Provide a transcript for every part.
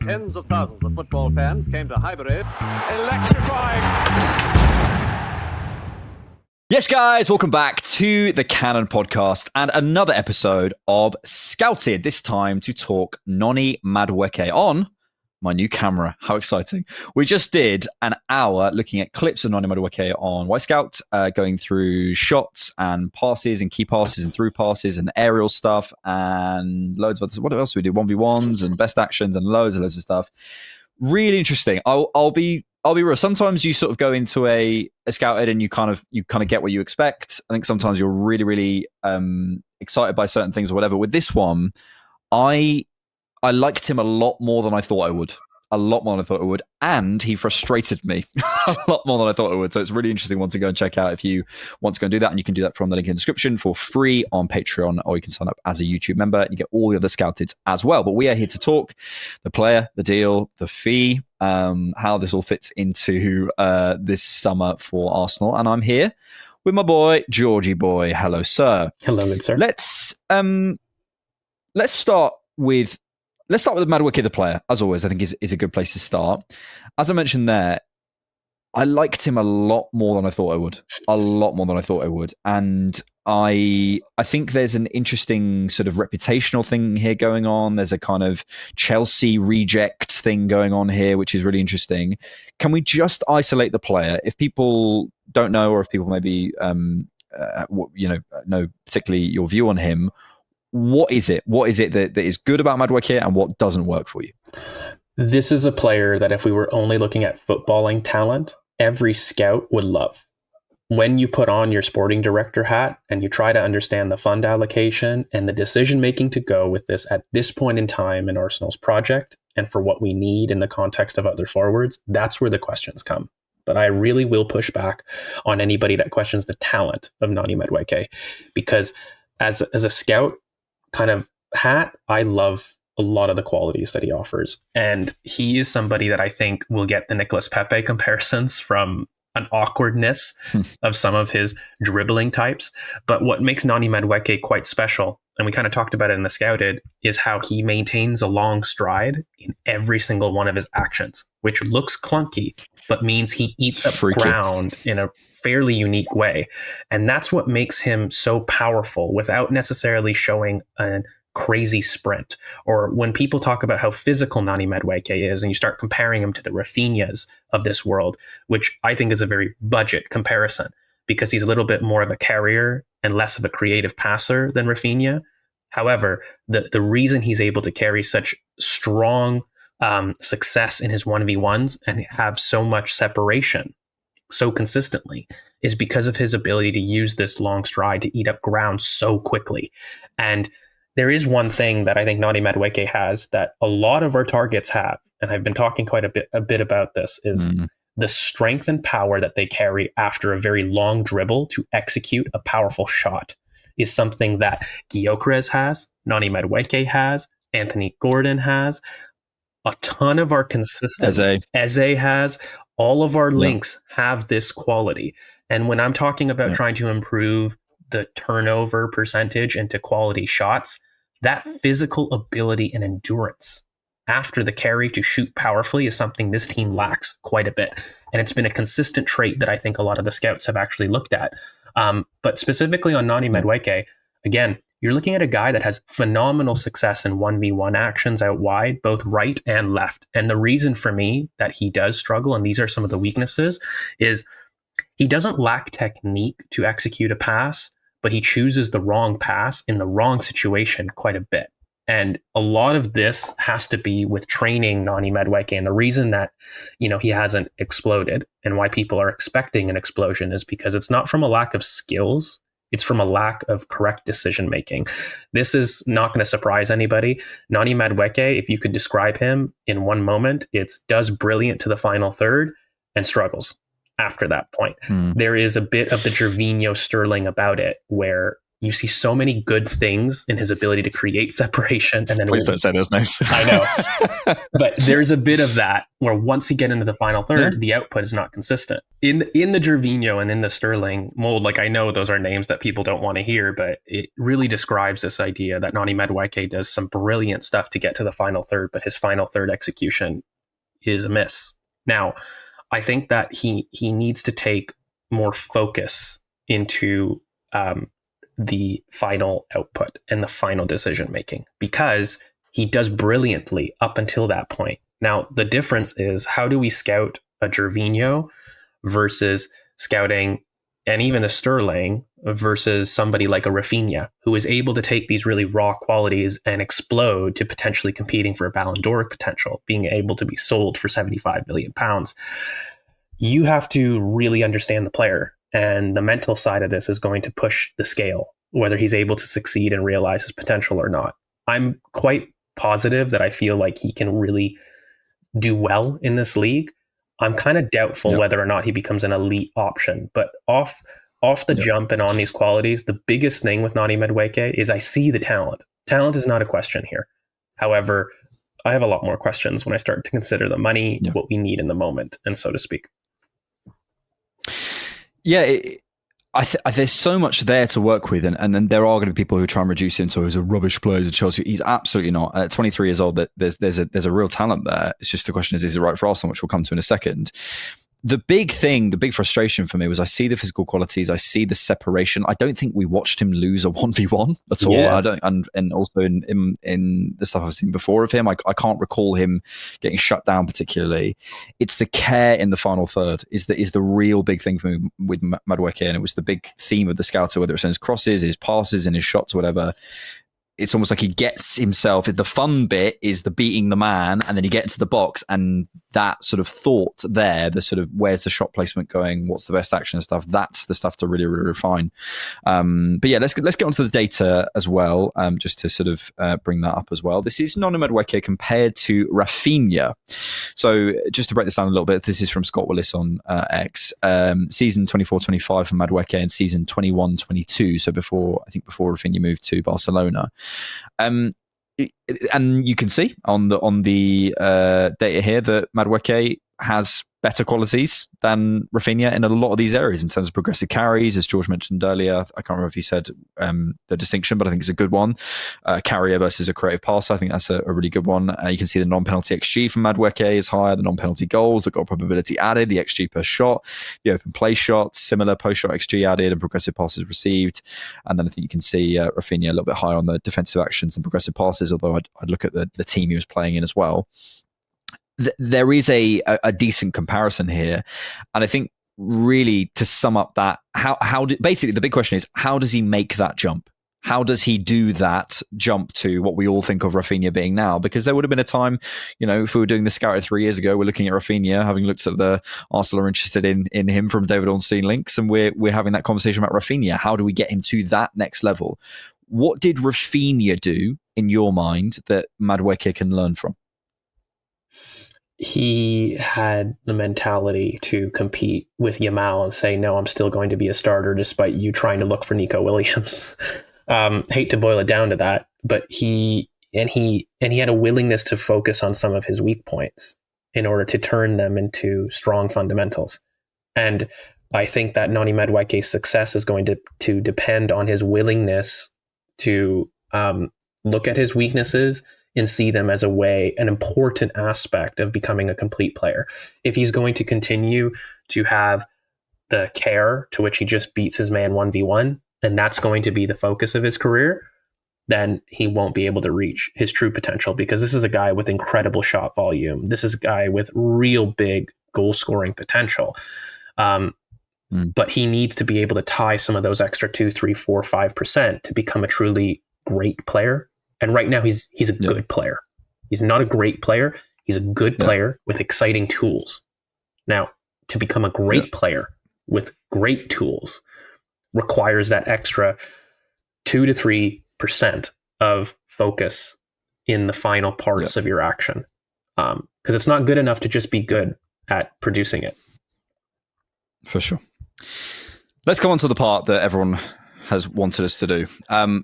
Tens of thousands of football fans came to Highbury. Electrifying! Yes, guys, welcome back to the Cannon podcast and another episode of Scouted, this time to talk Noni Madueke on my new camera. How exciting. We just did an hour looking at clips of Noni Madueke on White Scout, going through shots and passes and key passes and through passes and aerial stuff and loads of other. What else do we do? 1v1s and best actions and loads of stuff. Really interesting. I'll be real. Sometimes you sort of go into a Scouted and you kind of get what you expect. I think sometimes you're really, really excited by certain things or whatever. With this one, I liked him a lot more than I thought I would. And he frustrated me a lot more than I thought it would. So it's a really interesting one to go and check out if you want to go and do that. And you can do that from the link in the description for free on Patreon, or you can sign up as a YouTube member. You get all the other Scouted as well. But we are here to talk the player, the deal, the fee, how this all fits into this summer for Arsenal. And I'm here with my boy, Georgie Boy. Hello, sir. Hello, good sir. Let's start with Madueke, the player. As always, I think is a good place to start. As I mentioned there, I liked him a lot more than I thought I would. And I think there's an interesting sort of reputational thing here going on. There's a kind of Chelsea reject thing going on here, which is really interesting. Can we just isolate the player? If people don't know, or if people maybe know particularly your view on him, what is it? What is it that is good about Madueke and what doesn't work for you? This is a player that if we were only looking at footballing talent, every scout would love. When you put on your sporting director hat and you try to understand the fund allocation and the decision-making to go with this at this point in time in Arsenal's project and for what we need in the context of other forwards, that's where the questions come. But I really will push back on anybody that questions the talent of Noni Madueke, because as a scout kind of hat, I love a lot of the qualities that he offers. And he is somebody that I think will get the Nicolas Pepe comparisons from an awkwardness of some of his dribbling types. But what makes Noni Madueke quite special, and we kind of talked about it in the Scouted, is how he maintains a long stride in every single one of his actions, which looks clunky, but means he eats up ground in a fairly unique way. And that's what makes him so powerful without necessarily showing a crazy sprint. Or when people talk about how physical Noni Madueke is, and you start comparing him to the Rafinhas of this world, which I think is a very budget comparison, because he's a little bit more of a carrier and less of a creative passer than Rafinha. However, the reason he's able to carry such strong success in his 1v1s and have so much separation so consistently is because of his ability to use this long stride to eat up ground so quickly. And there is one thing that I think Noni Madueke has that a lot of our targets have, and I've been talking quite a bit about this, is the strength and power that they carry after a very long dribble to execute a powerful shot is something that Gyökeres has, Noni Madueke has, Anthony Gordon has, a ton of our consistent Eze has, all of our links have this quality. And when I'm talking about trying to improve the turnover percentage into quality shots, that physical ability and endurance after the carry to shoot powerfully is something this team lacks quite a bit. And it's been a consistent trait that I think a lot of the scouts have actually looked at. But specifically on Noni Madueke, again, you're looking at a guy that has phenomenal success in 1v1 actions out wide, both right and left. And the reason for me that he does struggle, and these are some of the weaknesses, is he doesn't lack technique to execute a pass, but he chooses the wrong pass in the wrong situation quite a bit. And a lot of this has to be with training Noni Madueke. And the reason that, he hasn't exploded and why people are expecting an explosion is because it's not from a lack of skills. It's from a lack of correct decision-making. This is not going to surprise anybody. Noni Madueke, if you could describe him in one moment, it's does brilliant to the final third and struggles after that point. There is a bit of the Gervinho Sterling about it where you see so many good things in his ability to create separation. And then please don't say those names. I know. But there's a bit of that where once you get into the final third, the output is not consistent. In the Gervinho and in the Sterling mold, like I know those are names that people don't want to hear, but it really describes this idea that Noni Madueke does some brilliant stuff to get to the final third, but his final third execution is a miss. Now, I think that he needs to take more focus into the final output and the final decision making, because he does brilliantly up until that point. Now, the difference is, how do we scout a Gervinho versus scouting, and even a Sterling versus somebody like a Rafinha, who is able to take these really raw qualities and explode to potentially competing for a Ballon d'Or potential, being able to be sold for 75 million pounds. You have to really understand the player, and the mental side of this is going to push the scale, whether he's able to succeed and realize his potential or not. I'm quite positive that I feel like he can really do well in this league. I'm kind of doubtful whether or not he becomes an elite option, but off the jump and on these qualities, the biggest thing with Noni Madueke is I see the talent. Talent is not a question here. However, I have a lot more questions when I start to consider the money, what we need in the moment, and so to speak. Yeah, there's so much there to work with, and then there are going to be people who try and reduce him to he's a rubbish player at Chelsea. He's absolutely not. At 23 years old, there's a real talent there. It's just the question is it right for Arsenal, which we'll come to in a second. The big frustration for me was I see the physical qualities, I see the separation. I don't think we watched him lose a 1v1 at all. I don't, and also in the stuff I've seen before of him, I can't recall him getting shut down particularly. It's the care in the final third is the real big thing for me with Madueke, and it was the big theme of the scouts, whether it's in his crosses, his passes, and his shots, or whatever. It's almost like he gets himself, the fun bit is the beating the man, and then you get into the box, and that sort of thought there, the sort of where's the shot placement going, what's the best action and stuff, that's the stuff to really, really refine. But yeah, let's get onto the data as well, just to sort of bring that up as well. This is Noni Madueke compared to Rafinha. So just to break this down a little bit, this is from Scott Willis on X. Season 24-25 for Madueke and season 21-22, so before Rafinha moved to Barcelona. And you can see on the data here that Madueke has better qualities than Rafinha in a lot of these areas in terms of progressive carries, as George mentioned earlier. I can't remember if you said the distinction, but I think it's a good one. Carrier versus a creative passer, I think that's a really good one. You can see the non-penalty XG from Madueke is higher, the non-penalty goals, the goal probability added, the XG per shot, the open play shots, similar post-shot XG added, and progressive passes received. And then I think you can see Rafinha a little bit higher on the defensive actions and progressive passes, although I'd look at the team he was playing in as well. There is a decent comparison here, and I think really to sum up that, basically the big question is, how does he make that jump? How does he do that jump to what we all think of Rafinha being now? Because there would have been a time, if we were doing the Scouted 3 years ago, we're looking at Rafinha, having looked at the Arsenal are interested in him from David Ornstein links, and we're having that conversation about Rafinha. How do we get him to that next level? What did Rafinha do in your mind that Madueke can learn from? He had the mentality to compete with Yamal and say, no, I'm still going to be a starter despite you trying to look for Nico Williams. Hate to boil it down to that, but he had a willingness to focus on some of his weak points in order to turn them into strong fundamentals. And I think that Noni Madueke's success is going to depend on his willingness to look at his weaknesses and see them as an important aspect of becoming a complete player. If he's going to continue to have the care to which he just beats his man 1v1, and that's going to be the focus of his career, then he won't be able to reach his true potential, because this is a guy with incredible shot volume. This is a guy with real big goal scoring potential. But he needs to be able to tie some of those extra 2, 3, 4, 5% to become a truly great player. And right now he's a good player. He's not a great player. He's a good player with exciting tools. Now, to become a great player with great tools requires that extra 2 to 3% of focus in the final parts of your action. Because it's not good enough to just be good at producing it. For sure. Let's come on to the part that everyone has wanted us to do.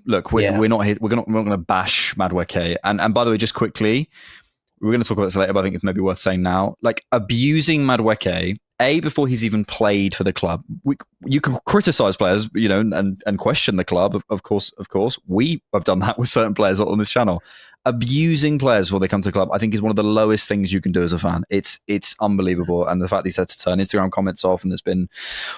Look, we're not here. We're not going to bash Madueke. And by the way, just quickly, we're going to talk about this later, but I think it's maybe worth saying now. Like, abusing Madueke, before he's even played for the club. You can criticize players, and question the club. Of course, we have done that with certain players on this channel. Abusing players before they come to the club, I think, is one of the lowest things you can do as a fan. It's unbelievable, and the fact that he's had to turn Instagram comments off and there's been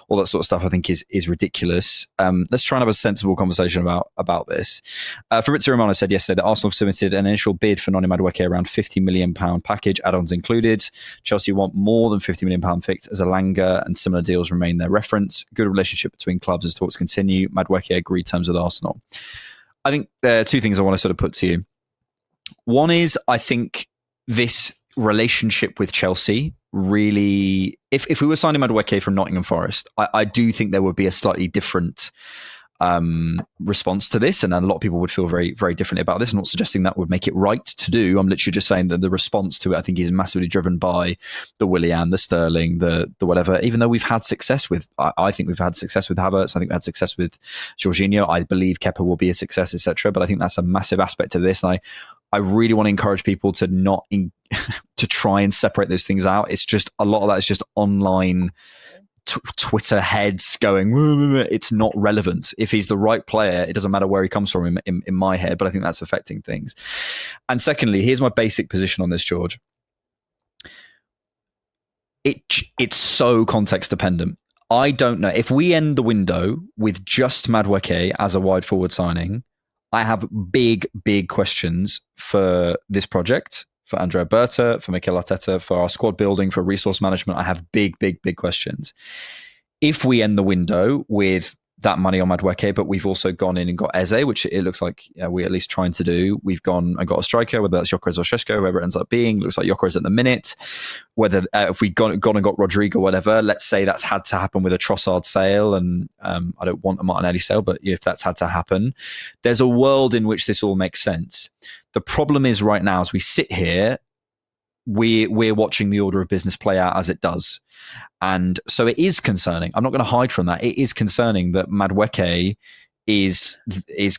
all that sort of stuff, I think is ridiculous. Let's try and have a sensible conversation about this. Fabrizio Romano said yesterday that Arsenal have submitted an initial bid for Noni Madueke, around £50 million package, add-ons included. Chelsea want more than £50 million fixed as Alanga, and similar deals remain their reference. Good relationship between clubs as talks continue. Madueke agreed terms with Arsenal. I think there are two things I want to sort of put to you. One is, I think this relationship with Chelsea really, if we were signing Madueke from Nottingham Forest, I do think there would be a slightly different response to this, and a lot of people would feel very, very differently about this. I'm not suggesting that would make it right to do. I'm literally just saying that the response to it, I think, is massively driven by the Willian, the Sterling, the whatever. Even though we've had success with, I think we've had success with Havertz. I think we had success with Jorginho. I believe Kepa will be a success, etc. But I think that's a massive aspect of this, and I really want to encourage people to not to try and separate those things out. It's just a lot of that is just online Twitter heads going, it's not relevant. If he's the right player, it doesn't matter where he comes from in my head, but I think that's affecting things. And secondly, here's my basic position on this, George. It's so context dependent. I don't know. If we end the window with just Madueke as a wide forward signing, I have big, big questions for this project, for Andrea Berta, for Mikel Arteta, for our squad building, for resource management. I have big, big, big questions. If we end the window with that money on Madueke, but we've also gone in and got Eze, which it looks like we're at least trying to do. We've gone and got a striker, whether that's Gyökeres or Šeško, whoever it ends up being. Looks like Gyökeres at the minute. Whether if we've gone and got Rodrigo, whatever, let's say that's had to happen with a Trossard sale, and I don't want a Martinelli sale, but if that's had to happen, there's a world in which this all makes sense. The problem is right now, as we sit here, we're watching the order of business play out as it does. And so it is concerning. I'm not going to hide from that. It is concerning that Madueke is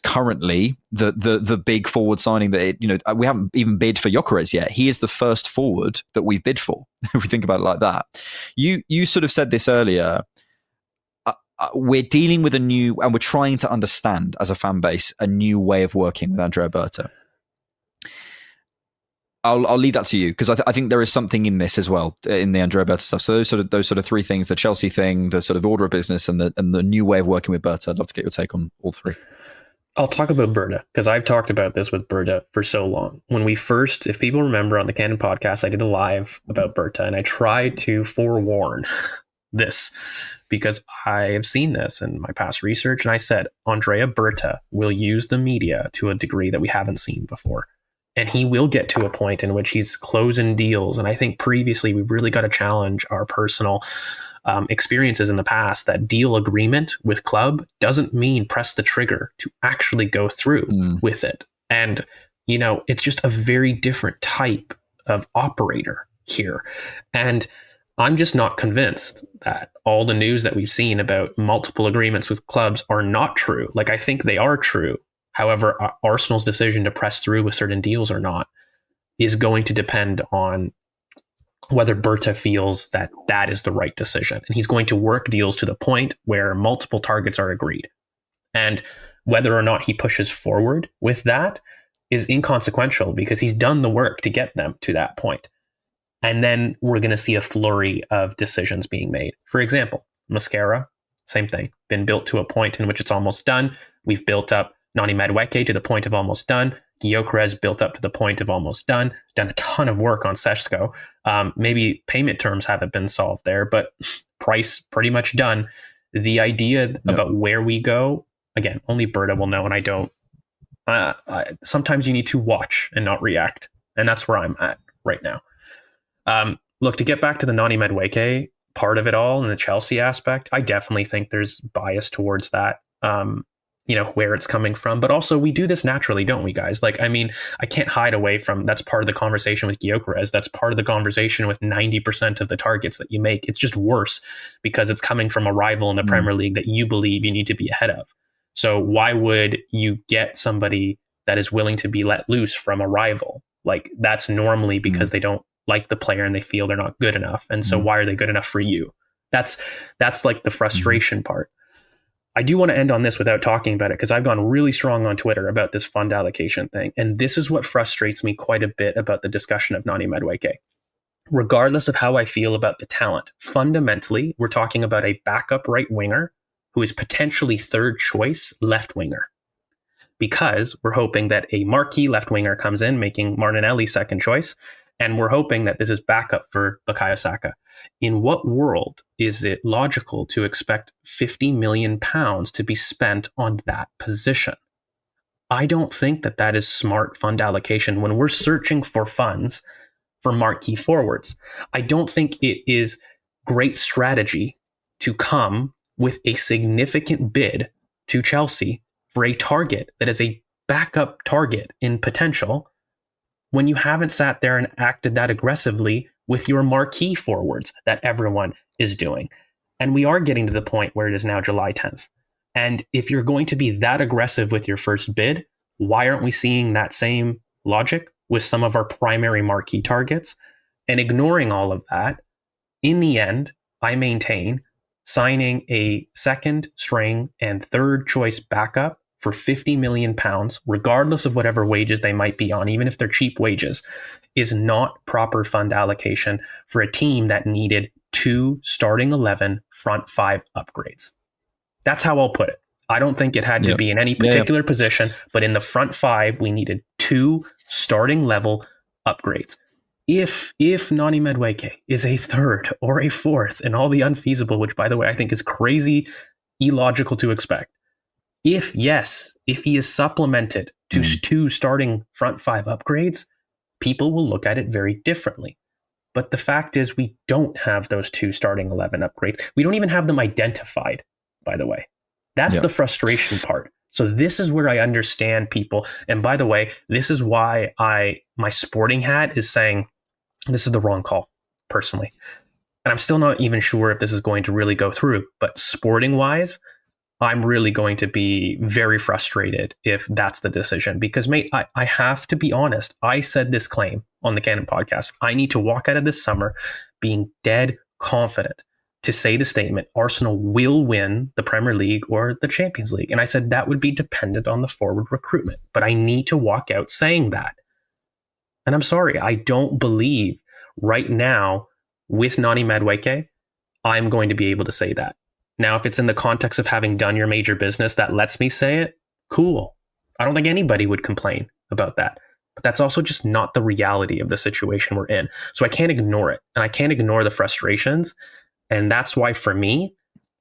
currently the big forward signing that we haven't even bid for Gyökeres yet. He is the first forward that we've bid for, if we think about it like that. You sort of said this earlier. We're dealing with and we're trying to understand as a fan base a new way of working with Andrea Berta. I'll leave that to you, because I think there is something in this as well, in the Andrea Berta stuff. So those sort of three things: the Chelsea thing, the sort of order of business, and the new way of working with Berta. I'd love to get your take on all three. I'll talk about Berta, because I've talked about this with Berta for so long. When we first, if people remember on the Cannon podcast, I did a live about Berta, and I tried to forewarn this because I have seen this in my past research, and I said Andrea Berta will use the media to a degree that we haven't seen before. And he will get to a point in which he's closing deals. And I think previously we really got to challenge our personal experiences in the past that deal agreement with club doesn't mean press the trigger to actually go through with it. And, it's just a very different type of operator here. And I'm just not convinced that all the news that we've seen about multiple agreements with clubs are not true. Like, I think they are true. However, Arsenal's decision to press through with certain deals or not is going to depend on whether Berta feels that that is the right decision. And he's going to work deals to the point where multiple targets are agreed. And whether or not he pushes forward with that is inconsequential, because he's done the work to get them to that point. And then we're going to see a flurry of decisions being made. For example, Mascara, same thing, been built to a point in which it's almost done. We've built up Noni Madueke to the point of almost done. Gyökeres built up to the point of almost done. Done a ton of work on Šeško. Maybe payment terms haven't been solved there, but price pretty much done. The idea about where we go, again, only Berta will know, and I don't. Sometimes you need to watch and not react, and that's where I'm at right now. Look, to get back to the Noni Madueke part of it all and the Chelsea aspect, I definitely think there's bias towards that. Where it's coming from, but also we do this naturally, don't we, guys? Like, I mean, I can't hide away from that's part of the conversation with Gyökeres. That's part of the conversation with 90% of the targets that you make. It's just worse because it's coming from a rival in the Premier League that you believe you need to be ahead of. So why would you get somebody that is willing to be let loose from a rival? Like, that's normally because they don't like the player and they feel they're not good enough. And so why are they good enough for you? That's like the frustration part. I do want to end on this without talking about it, because I've gone really strong on Twitter about this fund allocation thing. And this is what frustrates me quite a bit about the discussion of Noni Madueke. Regardless of how I feel about the talent, fundamentally, we're talking about a backup right winger who is potentially third choice left winger, because we're hoping that a marquee left winger comes in, making Martinelli second choice. And we're hoping that this is backup for Bukayo Saka. In what world is it logical to expect £50 million to be spent on that position? I don't think that that is smart fund allocation when we're searching for funds for marquee forwards. I don't think it is great strategy to come with a significant bid to Chelsea for a target that is a backup target in potential, when you haven't sat there and acted that aggressively with your marquee forwards that everyone is doing. And we are getting to the point where it is now July 10th. And if you're going to be that aggressive with your first bid, why aren't we seeing that same logic with some of our primary marquee targets? And ignoring all of that, in the end, I maintain signing a second string and third choice backup for £50 million, regardless of whatever wages they might be on, even if they're cheap wages, is not proper fund allocation for a team that needed 2 starting 11 front 5 upgrades. That's how I'll put it. I don't think it had to be in any particular position, but in the front 5, we needed 2 starting level upgrades. If Noni Madueke is a third or a fourth and all the unfeasible, which by the way, I think is crazy, illogical to expect, if he is supplemented to 2 starting front 5 upgrades, people will look at it very differently. But the fact is, we don't have those 2 starting 11 upgrades. We don't even have them identified, by the way. That's the frustration part. So this is where I understand people. And by the way, this is why my sporting hat is saying this is the wrong call, personally. And I'm still not even sure if this is going to really go through. But sporting wise, I'm really going to be very frustrated if that's the decision, because, mate, I have to be honest. I said this claim on the Cannon podcast. I need to walk out of this summer being dead confident to say the statement, Arsenal will win the Premier League or the Champions League. And I said that would be dependent on the forward recruitment, but I need to walk out saying that. And I'm sorry, I don't believe right now with Noni Madueke, I'm going to be able to say that. Now, if it's in the context of having done your major business that lets me say it, cool. I don't think anybody would complain about that. But that's also just not the reality of the situation we're in. So I can't ignore it. And I can't ignore the frustrations. And that's why, for me,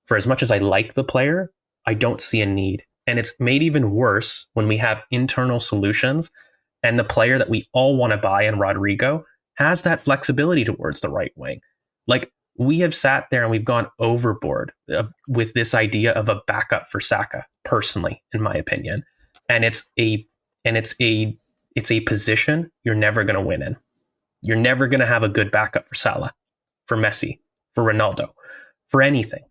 for as much as I like the player, I don't see a need. And it's made even worse when we have internal solutions and the player that we all want to buy in Rodrigo has that flexibility towards the right wing. Like, we have sat there and we've gone overboard with this idea of a backup for Saka, personally, in my opinion. And it's a position you're never going to win in. You're never going to have a good backup for Salah, for Messi, for Ronaldo, for anything.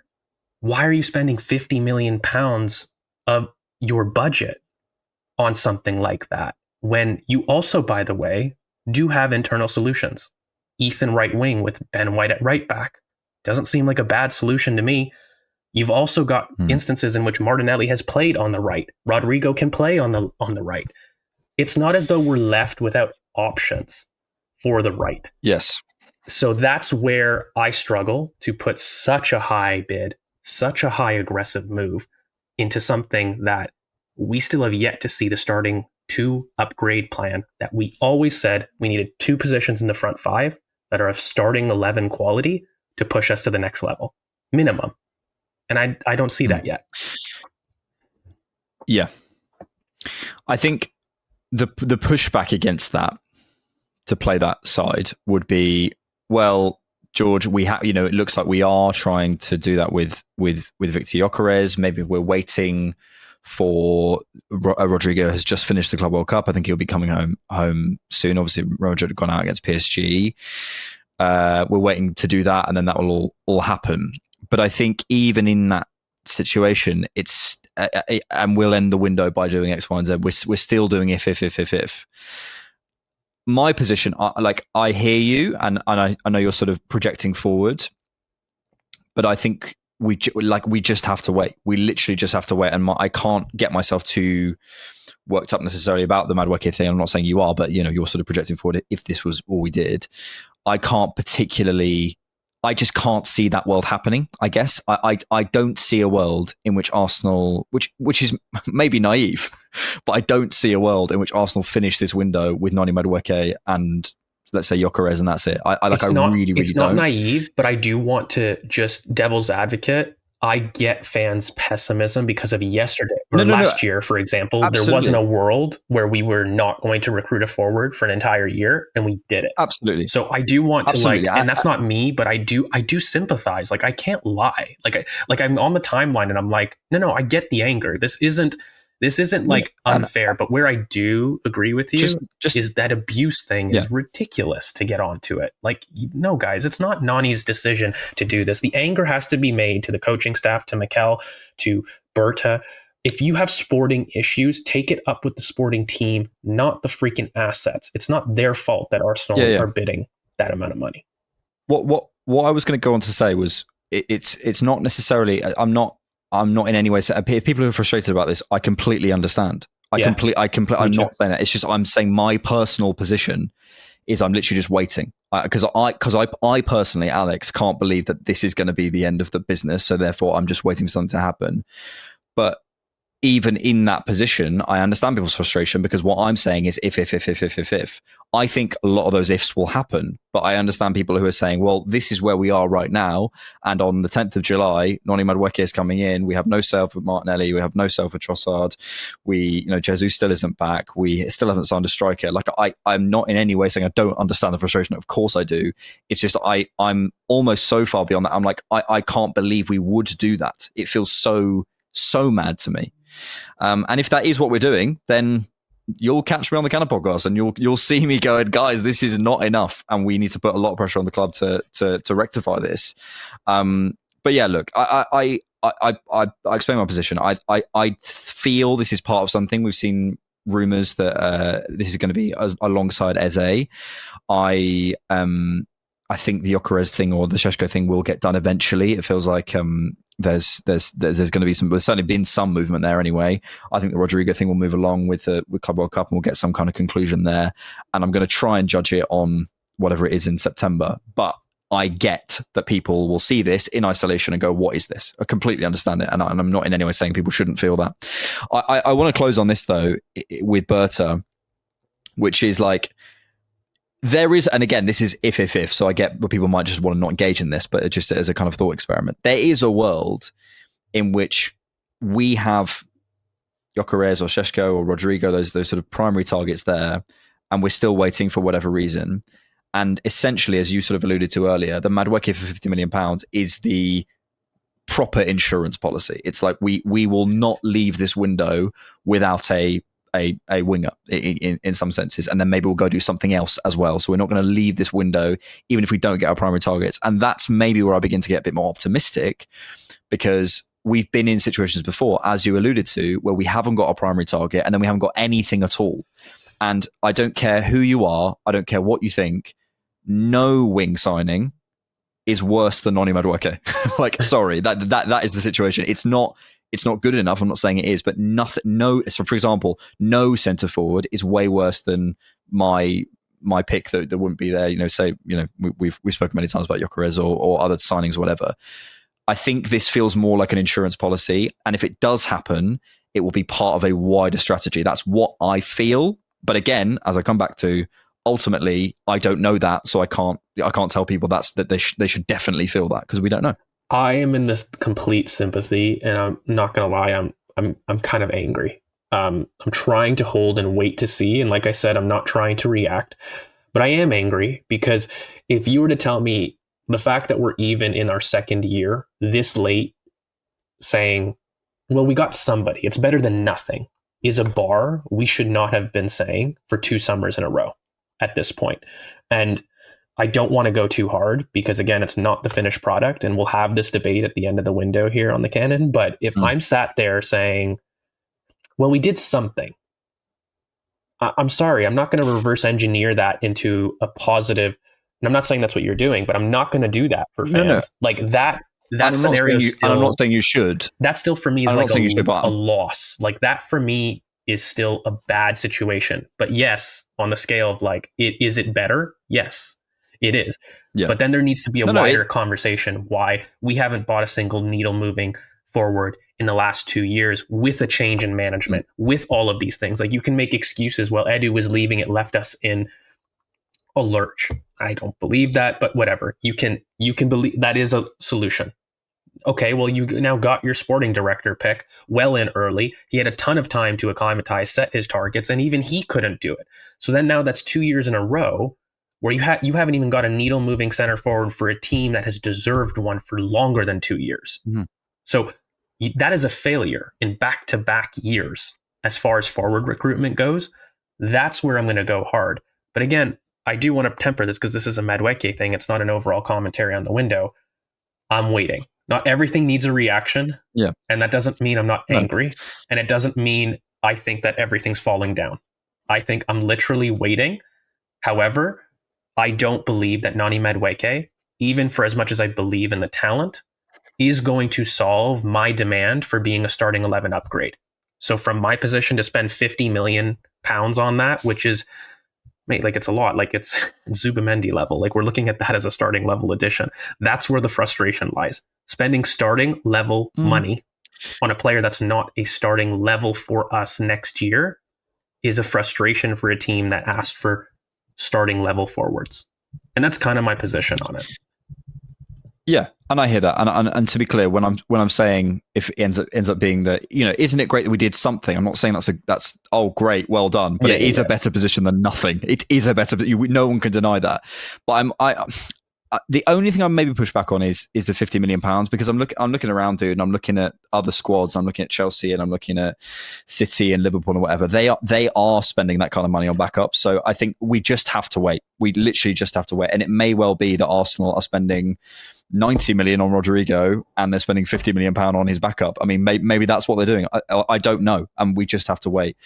Why are you spending £50 million of your budget on something like that when you also, by the way, do have internal solutions? Ethan right wing with Ben White at right back doesn't seem like a bad solution to me. You've also got instances in which Martinelli has played on the right. Rodrigo can play on the right. It's not as though we're left without options for the right. Yes. So that's where I struggle to put such a high bid, such a high aggressive move into something that we still have yet to see the starting 2 upgrade plan that we always said we needed 2 positions in the front 5 that are of starting 11 quality to push us to the next level, minimum. And I don't see that yet. Yeah. I think the pushback against that, to play that side, would be, well, George, we have, it looks like we are trying to do that with Victor Gyökeres. Maybe we're waiting for Rodrigo has just finished the Club World Cup. I think he'll be coming home soon. Obviously, Rodrigo had gone out against PSG. We're waiting to do that, and then that will all happen. But I think even in that situation, it's and we'll end the window by doing X, Y, and Z. We're still doing if. My position, I hear you, and I know you're sort of projecting forward, but I think we just have to wait. We literally just have to wait, and I can't get myself too worked up necessarily about the Madueke thing. I'm not saying you are, but you're sort of projecting forward. If this was all we did, I just can't see that world happening. I guess I don't see a world in which Arsenal, which is maybe naive, but I don't see a world in which Arsenal finish this window with Noni Madueke and, let's say, Gyökeres, and that's it. It's not naive, but I do want to just devil's advocate. I get fans' pessimism because of yesterday or last year, for example. Absolutely. There wasn't a world where we were not going to recruit a forward for an entire year, and we did it. Absolutely. So I do want to and that's not me, but I do sympathize. Like, I can't lie. Like I'm on the timeline and I'm like, no, I get the anger. This isn't like unfair, but where I do agree with you is that abuse thing is ridiculous to get onto it. Like, no, guys, it's not Nani's decision to do this. The anger has to be made to the coaching staff, to Mikel, to Berta. If you have sporting issues, take it up with the sporting team, not the freaking assets. It's not their fault that Arsenal are bidding that amount of money. What I was going to go on to say was it's not necessarily. I'm not in any way. People who are frustrated about this, I completely understand. I'm not saying that. It's just I'm saying my personal position is I'm literally just waiting because I personally, Alex, can't believe that this is going to be the end of the business. So therefore, I'm just waiting for something to happen. But even in that position, I understand people's frustration because what I'm saying is if. I think a lot of those ifs will happen, but I understand people who are saying, well, this is where we are right now. And on the 10th of July, Noni Madueke is coming in. We have no sale for Martinelli. We have no sale for Trossard. Jesus still isn't back. We still haven't signed a striker. Like I'm not in any way saying I don't understand the frustration. Of course I do. It's just I'm almost so far beyond that. I'm like, I can't believe we would do that. It feels so mad to me. And if that is what we're doing, then you'll catch me on the Cannon podcast and you'll see me going, guys, this is not enough, and we need to put a lot of pressure on the club to rectify this. But yeah, look, I explain my position. I feel this is part of something. We've seen rumours that this is going to be alongside Eze. I think the Gyökeres thing or the Šeško thing will get done eventually. It feels like there's going to be there's certainly been some movement there anyway. I think the Rodrigo thing will move along with Club World Cup and we'll get some kind of conclusion there. And I'm going to try and judge it on whatever it is in September. But I get that people will see this in isolation and go, what is this? I completely understand it. And I'm not in any way saying people shouldn't feel that. I want to close on this though with Berta, which is like, there is, and again, this is if, so I get what people might just want to not engage in this, but just as a kind of thought experiment. There is a world in which we have Gyökeres or Šeško or Rodrigo, those sort of primary targets there, and we're still waiting for whatever reason. And essentially, as you sort of alluded to earlier, the Madueke for £50 million is the proper insurance policy. It's like we will not leave this window without a winger in some senses, and then maybe we'll go do something else as well. So we're not going to leave this window even if we don't get our primary targets. And that's maybe where I begin to get a bit more optimistic, because we've been in situations before, as you alluded to, where we haven't got a primary target and then we haven't got anything at all. And I don't care who you are, I don't care what you think, no wing signing is worse than Noni Madueke. Like, sorry, that is the situation. It's not good enough. I'm not saying it is, but nothing. No, so for example, no centre forward is way worse than my pick that wouldn't be there. We've spoken many times about Gyökeres or other signings or whatever. I think this feels more like an insurance policy, and if it does happen, it will be part of a wider strategy. That's what I feel. But again, as I come back to, ultimately, I don't know that, so I can't tell people that they should definitely feel that, because we don't know. I am in this complete sympathy, and I'm not going to lie, I'm kind of angry. I'm trying to hold and wait to see, and like I said, I'm not trying to react, but I am angry because if you were to tell me the fact that we're even in our second year this late, saying, well, we got somebody, it's better than nothing, is a bar we should not have been saying for 2 summers in a row at this point. And I don't want to go too hard because, again, it's not the finished product, and we'll have this debate at the end of the window here on the Cannon. But if I'm sat there saying, well, we did something, I'm sorry, I'm not going to reverse engineer that into a positive. And I'm not saying that's what you're doing, but I'm not going to do that for fans. No. Like that scenario. I'm not saying you should. That still for me is like a loss. Like that for me is still a bad situation. But yes, on the scale of like, is it better? Yes, it is. Yeah. But then there needs to be a wider conversation why we haven't bought a single needle moving forward in the last 2 years with a change in management, with all of these things. Like you can make excuses. Well, Edu was leaving, it left us in a lurch. I don't believe that, but whatever. You can believe that is a solution. Okay, well, you now got your sporting director pick well in early. He had a ton of time to acclimatize, set his targets, and even he couldn't do it. So then now that's 2 years in a row where you haven't even got a needle moving center forward for a team that has deserved one for longer than 2 years. Mm-hmm. So that is a failure in back-to-back years as far as forward recruitment goes. That's where I'm going to go hard. But again, I do want to temper this because this is a Madueke thing. It's not an overall commentary on the window. I'm waiting. Not everything needs a reaction. Yeah. And that doesn't mean I'm not angry. And it doesn't mean I think that everything's falling down. I think I'm literally waiting. However, I don't believe that Noni Madueke, even for as much as I believe in the talent, is going to solve my demand for being a starting 11 upgrade. So from my position to spend £50 million on that, which is, mate, like it's a lot, like it's Zubamendi level. Like we're looking at that as a starting level addition. That's where the frustration lies. Spending starting level money on a player that's not a starting level for us next year is a frustration for a team that asked for starting level forwards. And that's kind of my position on it. Yeah, and I hear that. And to be clear, when I'm saying if it ends up being that, isn't it great that we did something? I'm not saying that's great, well done, but it is a better position than nothing. It is a better. No one can deny that. But the only thing I maybe push back on is the £50 million, because I'm looking around, dude, and I'm looking at other squads. I'm looking at Chelsea and I'm looking at City and Liverpool and whatever. They are spending that kind of money on backup. So I think we just have to wait. We literally just have to wait. And it may well be that Arsenal are spending 90 million on Rodrigo and they're spending 50 million pound on his backup. I mean, maybe that's what they're doing. I don't know. And we just have to wait.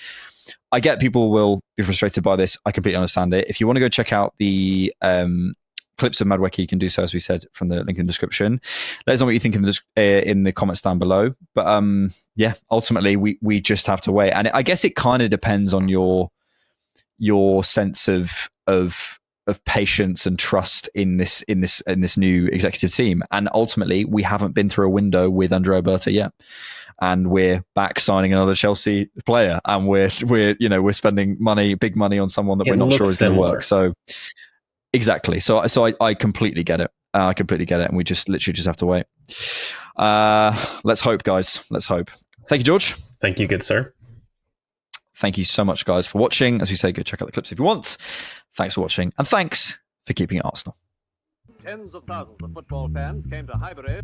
I get people will be frustrated by this. I completely understand it. If you want to go check out the clips of Madueke, you can do so, as we said, from the link in the description. Let us know what you think in the comments down below. But ultimately we just have to wait. And I guess it kind of depends on your sense of patience and trust in this new executive team. And ultimately, we haven't been through a window with Andre Alberta yet, and we're back signing another Chelsea player, and we're spending big money on someone that we're not sure is going to work. So exactly. So I completely get it. I completely get it, and we just literally just have to wait. Let's hope, guys. Let's hope. Thank you, George. Thank you, good sir. Thank you so much, guys, for watching. As we say, go check out the clips if you want. Thanks for watching, and thanks for keeping it Arsenal. Tens of thousands of football fans came to Highbury.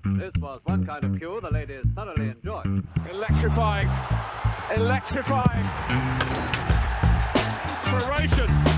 This was one kind of queue the ladies thoroughly enjoyed. Electrifying. Inspiration.